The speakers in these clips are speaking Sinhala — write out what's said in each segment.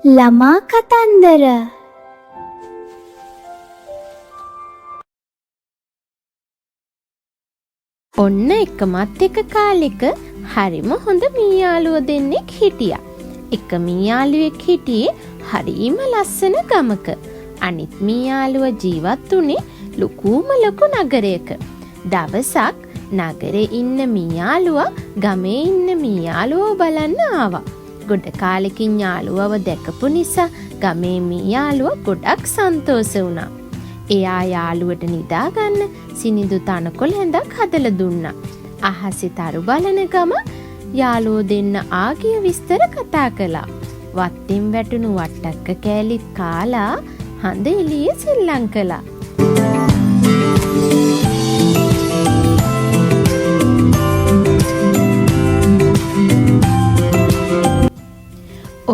ළමා කතන්දර. ඔන්න එකමත් එක කාලෙක හරිම හොඳ මීයාළුව දෙන්නෙක් හිටියා. එක මීයාළුවෙක් හිටියේ හරිම ලස්සන ගමක. අනිත් මීයාළුව ජීවත් වුණේ ලොකුම ලොකු නගරයක. දවසක් නගරේ ඉන්න මීයාළුවා ගමේ ඉන්න මීයාළුවව බලන්න ආවා. ගොඩ කාලෙකින් යාළුවව දැකපු නිසා ගමේ මීයාළුවා ගොඩක් සන්තෝෂ වුණා. එයා යාළුවට නිදාගන්න සිනිඳු තනකොළ ඇඳක් හදලා දුන්නා. අහසේ තරු බලන ගම යාළුවෝ දෙන්න ආගිය විස්තර කතා කළා. වත්තින් වැටුණු වට්ටක්ක කෑලිත් කාලා හඳ එළියේ සෙල්ලම් කළා.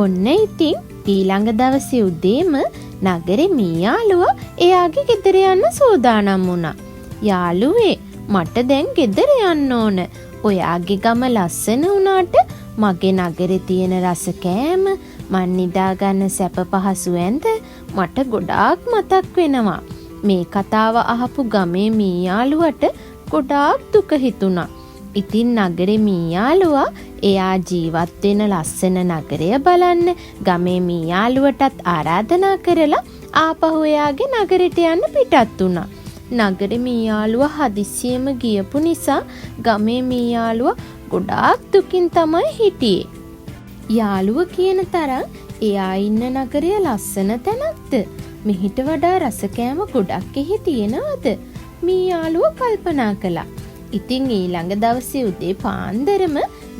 ඔන්න ඉතින් ඊළඟ දවසේ උදේම නගරේ මීයාළුවා එයාගේ ගෙදර යන්න සූදානම් වුණා. යාළුවේ මට දැන් ගෙදර යන්න ඕන. ඔයාගේ ගම ලස්සන වුණාට මගේ නගරේ තියෙන රස කෑම මන් නිදා ගන්න සැප පහසු ඇඳ මට ගොඩාක් මතක් වෙනවා. මේ කතාව අහපු ගමේ මීයාළුවට ගොඩාක් දුක හිතුණා. ඉතින් නගරේ මීයාළුවා එයා ජීවත් වෙන ලස්සන නගරය බලන්න ගමේ මීයාළුවටත් ආරාධනා කරලා ආපහු එයාගේ නගරෙට යන්න පිටත් වුණා. නගරේ මීයාළුවා හදිස්සියෙම ගියපු නිසා ගමේ මීයාළුවා ගොඩාක් දුකින් තමයි හිටියේ. යාළුව කියන තරම් එයා ඉන්න නගරය ලස්සන තැනක්ද? මෙහිට වඩා රස කෑම ගොඩක් එහි තියෙනවද? මීයාළුව කල්පනා කළා. ඉතින් ඊළඟ දවසේ උදේ පාන්දරම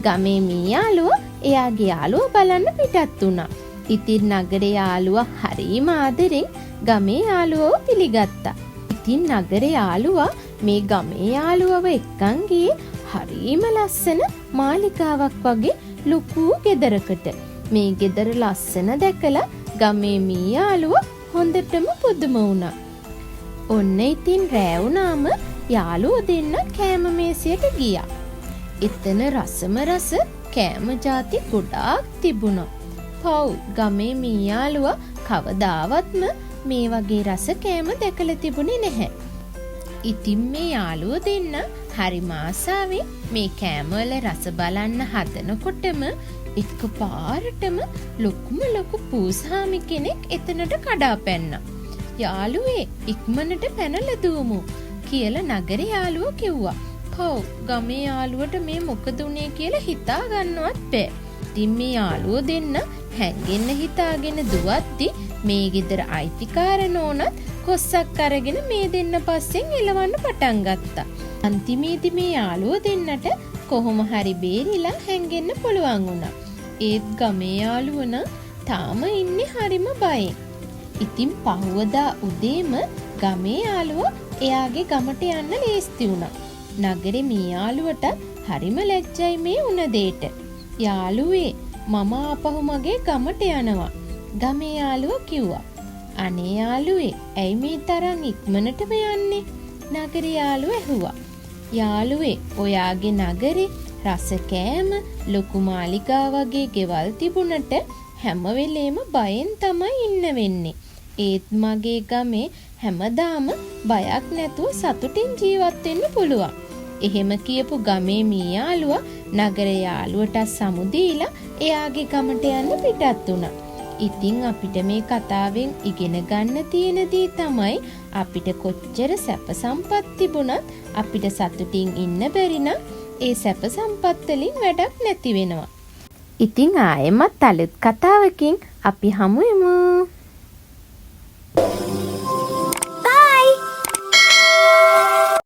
ගමේ මීයාළුව එයාගේ යාළුව බලන්න පිටත් වුණා. ඉතින් නගරේ යාළුවා හරිම ආදරෙන් ගමේ යාළුවව පිළිගත්තා. ඉතින් නගරේ යාළුවා මේ ගමේ යාළුවව එක්කන් ගියේ හරිම ලස්සන මාලිගාවක් වගේ ලොකු ගෙදරකට. මේ ගෙදර ලස්සන දැකලා ගමේ මීයාළුව හොඳටම පුදුම වුණා. ඔන්න ඉතින් රෑ වුණාම යාළුවෝ දෙන්න කෑම මේසයට ගියා. එතන රසම රස කෑම ಜಾති ගොඩාක් තිබුණා. පව් ගමේ මීයාළුවා කවදාවත්ම මේ වගේ රස කෑම දැකලා තිබුණේ නැහැ. ඉතින් මේ යාළුවෝ දෙන්න හරිම ආසාවෙන් මේ කෑමවල රස බලන්න හදනකොටම එකපාරටම ලොකුම ලොකු පූසාමි කෙනෙක් එතනට කඩා පැන්නා. යාළුවේ ඉක්මනට පැනලා දුවමු කියලා නගරේ යාළුවෝ කිව්වා. "පව් ගමේ යාළුවට මේ මොකද උනේ කියලා හිතා ගන්නවත් බෑ." ඉතින් මේ යාළුවෝ දෙන්න හැංගෙන්න හිතාගෙන දුවද්දි මේ ගෙදර අයිතිකාර නෝනත් කොස්සක් අරගෙන මේ දෙන්න පස්සෙන් එලවන්න පටන් ගත්තා. අන්තිමේදී මේ යාළුවෝ දෙන්නට කොහොම හරි බේරිලා හැංගෙන්න පුළුවන් වුණා. ඒත් ගමේ යාළුවෝ නම් තාම ඉන්නේ හරිම බයෙන්. ඉතින් පහුවදා උදේම ගමේ යාළුවා එයාගේ ගමට යන්න ලෑස්ති වුණා. නගරේ මීයාළුවට හරිම ලැජ්ජයි මේ වුණ දෙයට. "යාළුවේ මම ආපහු මගේ ගමට යනවා." ගමේ යාළුවා කිව්වා. "අනේ යාළුවේ ඇයි මේ තරම් ඉක්මනටම යන්නේ?" නගරේ යාළුවා ඇහුවා. "යාළුවේ ඔයාගේ නගරේ රස කෑම ලොකු මාලිගා වගේ ගෙවල් තිබුණට හැම වෙලේම බයෙන් තමයි ඉන්න වෙන්නේ. ඒත් මගේ ගමේ හැමදාම බයක් නැතුව සතුටින් ජීවත් වෙන්න පුළුවන්." එහෙම කියපු ගමේ මීයාළුවා නගර යාළුවට සමු දීලා එයාගේ ගමට යන්න පිටත් වුණා. ඉතින් අපිට මේ කතාවෙන් ඉගෙන ගන්න තියෙන දේ තමයි අපිට කොච්චර සැප සම්පත් තිබුණත් අපිට සතුටින් ඉන්න බැරි නම් ඒ සැප සම්පත් වලින් වැඩක් නැති වෙනවා. ඉතින් ආයෙමත් අලුත් කතාවකින් අපි හමු වෙමු.